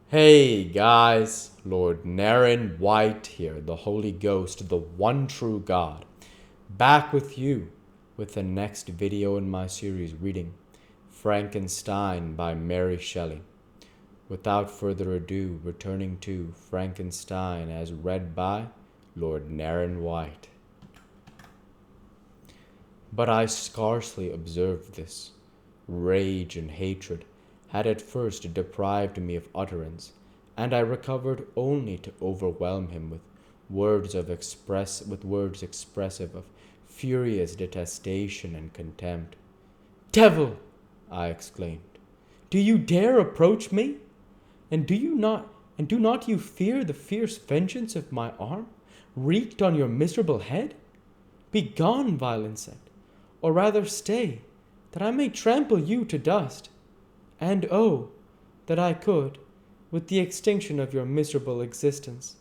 Hey guys, Lord Naren White here, the Holy Ghost, the one true God, back with you with the next video in my series reading Frankenstein by Mary Shelley. Without further ado, returning to Frankenstein as read by Lord Naren White. But I scarcely observed this. Rage and hatred had at first deprived me of utterance, and I recovered only to overwhelm him with words expressive of furious detestation and contempt. "Devil!" I exclaimed, "do you dare approach me? And do not you fear the fierce vengeance of my arm, wreaked on your miserable head? Begone, vile insect, or rather stay, that I may trample you to dust. And oh, that I could, with the extinction of your miserable existence,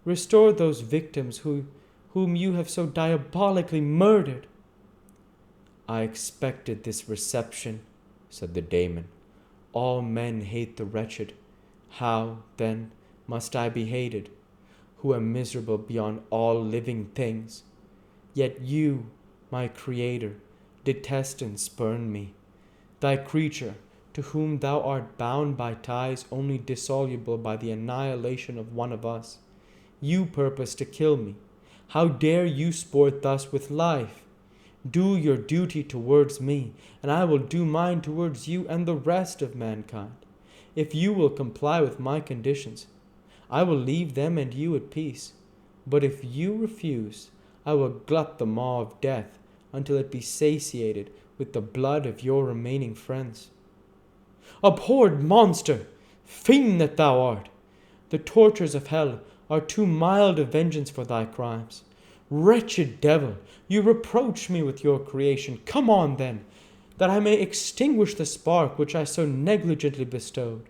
restore those victims whom you have so diabolically murdered." "I expected this reception," said the daemon. "All men hate the wretched. How, then, must I be hated, who am miserable beyond all living things? Yet you, my Creator, detest and spurn me. Thy creature, to whom thou art bound by ties only dissoluble by the annihilation of one of us, you purpose to kill me. How dare you sport thus with life? Do your duty towards me, and I will do mine towards you and the rest of mankind. If you will comply with my conditions, I will leave them and you at peace. But if you refuse, I will glut the maw of death until it be satiated with the blood of your remaining friends." "Abhorred monster! Fiend that thou art! The tortures of hell are too mild a vengeance for thy crimes. Wretched devil, you reproach me with your creation. Come on, then, that I may extinguish the spark which I so negligently bestowed."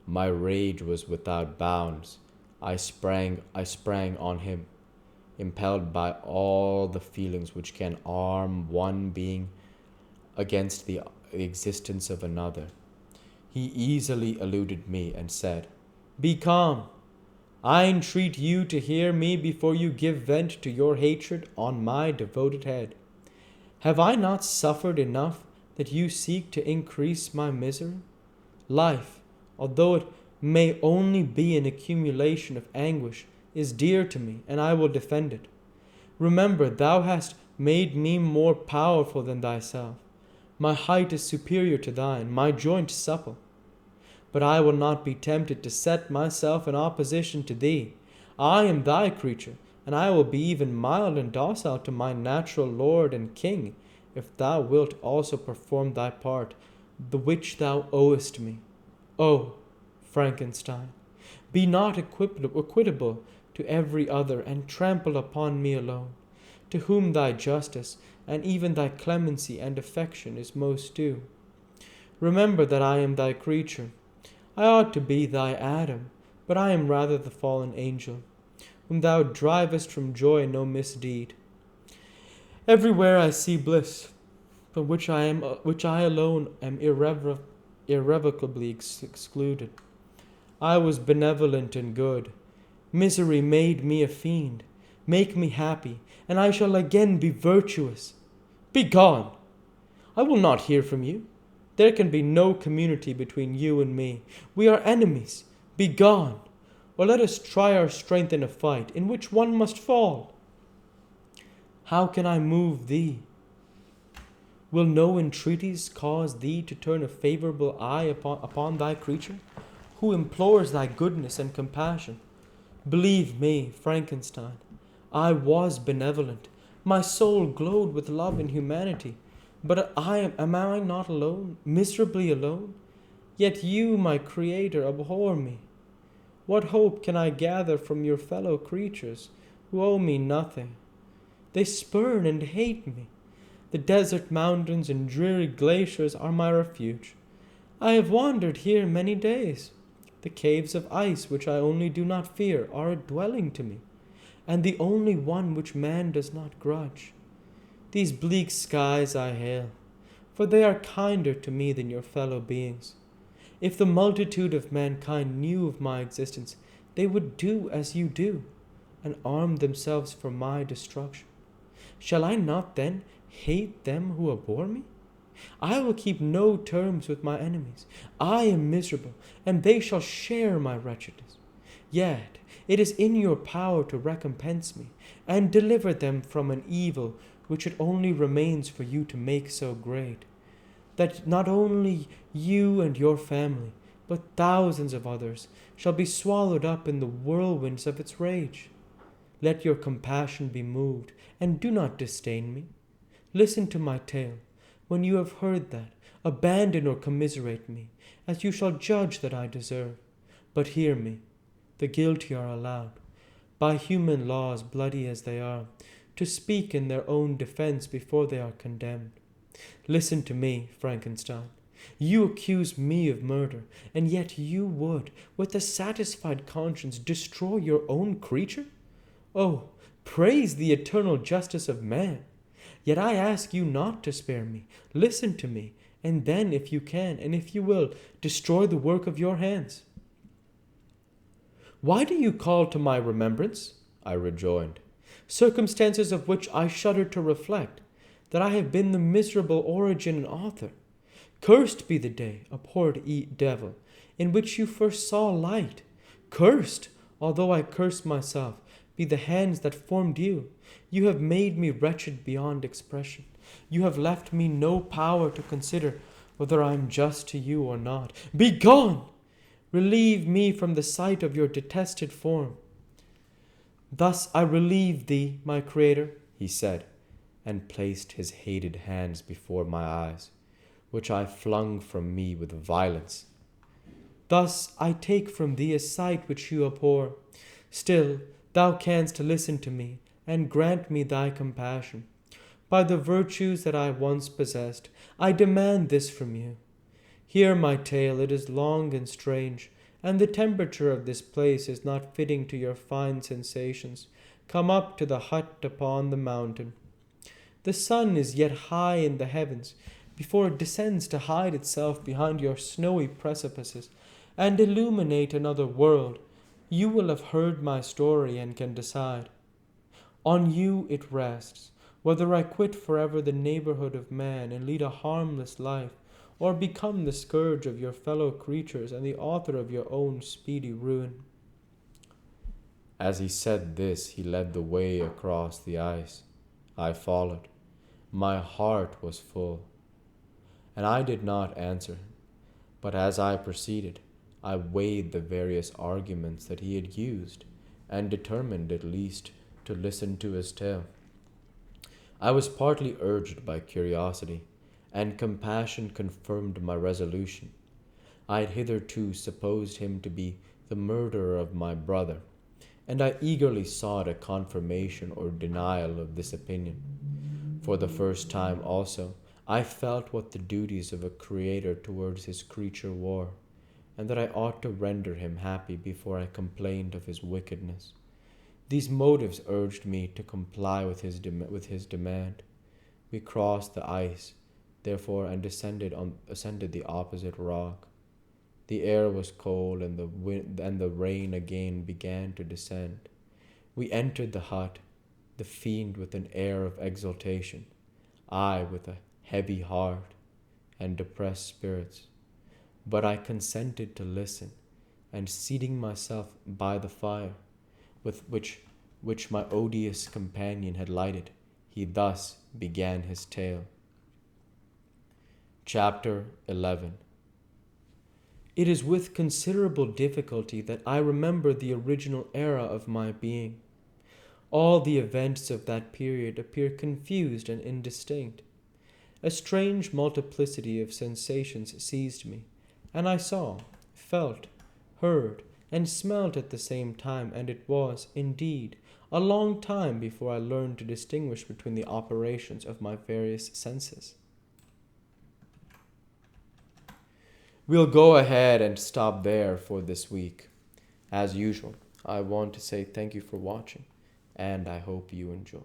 My rage was without bounds. I sprang on him, impelled by all the feelings which can arm one being against the existence of another. He easily eluded me and said, "Be calm. I entreat you to hear me before you give vent to your hatred on my devoted head. Have I not suffered enough that you seek to increase my misery? Life, although it may only be an accumulation of anguish, is dear to me, and I will defend it. Remember, thou hast made me more powerful than thyself. My height is superior to thine, my joint supple. But I will not be tempted to set myself in opposition to thee. I am thy creature, and I will be even mild and docile to my natural lord and king, if thou wilt also perform thy part, the which thou owest me. O Frankenstein, be not equitable to every other, and trample upon me alone, to whom thy justice and even thy clemency and affection is most due. Remember that I am thy creature. I ought to be thy Adam, but I am rather the fallen angel, whom thou drivest from joy no misdeed. Everywhere I see bliss, from which I alone am irrevocably excluded. I was benevolent and good. Misery made me a fiend. Make me happy, and I shall again be virtuous. Begone! I will not hear from you. There can be no community between you and me. We are enemies. Begone! Or let us try our strength in a fight, in which one must fall. How can I move thee? Will no entreaties cause thee to turn a favorable eye upon thy creature, who implores thy goodness and compassion? Believe me, Frankenstein, I was benevolent. My soul glowed with love and humanity. But am I not alone, miserably alone? Yet you, my Creator, abhor me. What hope can I gather from your fellow creatures, who owe me nothing? They spurn and hate me. The desert mountains and dreary glaciers are my refuge. I have wandered here many days. The caves of ice, which I only do not fear, are a dwelling to me, and the only one which man does not grudge. These bleak skies I hail, for they are kinder to me than your fellow beings. If the multitude of mankind knew of my existence, they would do as you do, and arm themselves for my destruction. Shall I not then hate them who abhor me? I will keep no terms with my enemies. I am miserable, and they shall share my wretchedness. Yet it is in your power to recompense me, and deliver them from an evil which it only remains for you to make so great, that not only you and your family, but thousands of others, shall be swallowed up in the whirlwinds of its rage. Let your compassion be moved, and do not disdain me. Listen to my tale. When you have heard that, abandon or commiserate me, as you shall judge that I deserve. But hear me. The guilty are allowed, by human laws bloody as they are, to speak in their own defense before they are condemned. Listen to me, Frankenstein. You accuse me of murder, and yet you would, with a satisfied conscience, destroy your own creature? Oh, praise the eternal justice of man! Yet I ask you not to spare me. Listen to me, and then, if you can, and if you will, destroy the work of your hands. Why do you call to my remembrance, I rejoined, circumstances of which I shudder to reflect, that I have been the miserable origin and author? Cursed be the day, abhorred devil, in which you first saw light. Cursed, although I curse myself, be the hands that formed you. You have made me wretched beyond expression. You have left me no power to consider whether I am just to you or not. Begone! Relieve me from the sight of your detested form. Thus I relieve thee, my Creator, he said, and placed his hated hands before my eyes, which I flung from me with violence. Thus I take from thee a sight which you abhor. Still, thou canst listen to me, and grant me thy compassion. By the virtues that I once possessed, I demand this from you. Hear my tale, it is long and strange, and the temperature of this place is not fitting to your fine sensations. Come up to the hut upon the mountain. The sun is yet high in the heavens, before it descends to hide itself behind your snowy precipices, and illuminate another world. You will have heard my story and can decide. On you it rests, whether I quit forever the neighborhood of man and lead a harmless life, or become the scourge of your fellow creatures and the author of your own speedy ruin. As he said this, he led the way across the ice. I followed. My heart was full, and I did not answer him. But as I proceeded, I weighed the various arguments that he had used, and determined at least to listen to his tale. I was partly urged by curiosity, and compassion confirmed my resolution. I had hitherto supposed him to be the murderer of my brother, and I eagerly sought a confirmation or denial of this opinion. For the first time also, I felt what the duties of a creator towards his creature were, and that I ought to render him happy before I complained of his wickedness. These motives urged me to comply with his demand. We crossed the ice, therefore, and ascended the opposite rock. The air was cold, and the rain again began to descend. We entered the hut, the fiend with an air of exultation, I with a heavy heart and depressed spirits. But I consented to listen, and seating myself by the fire, with which my odious companion had lighted, he thus began his tale. Chapter 11. It is with considerable difficulty that I remember the original era of my being. All the events of that period appear confused and indistinct. A strange multiplicity of sensations seized me, and I saw, felt, heard, and smelt at the same time, and it was, indeed, a long time before I learned to distinguish between the operations of my various senses. We'll go ahead and stop there for this week. As usual, I want to say thank you for watching, and I hope you enjoyed.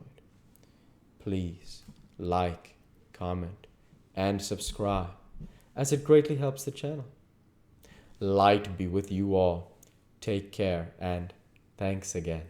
Please like, comment, and subscribe, as it greatly helps the channel. Light be with you all. Take care and thanks again.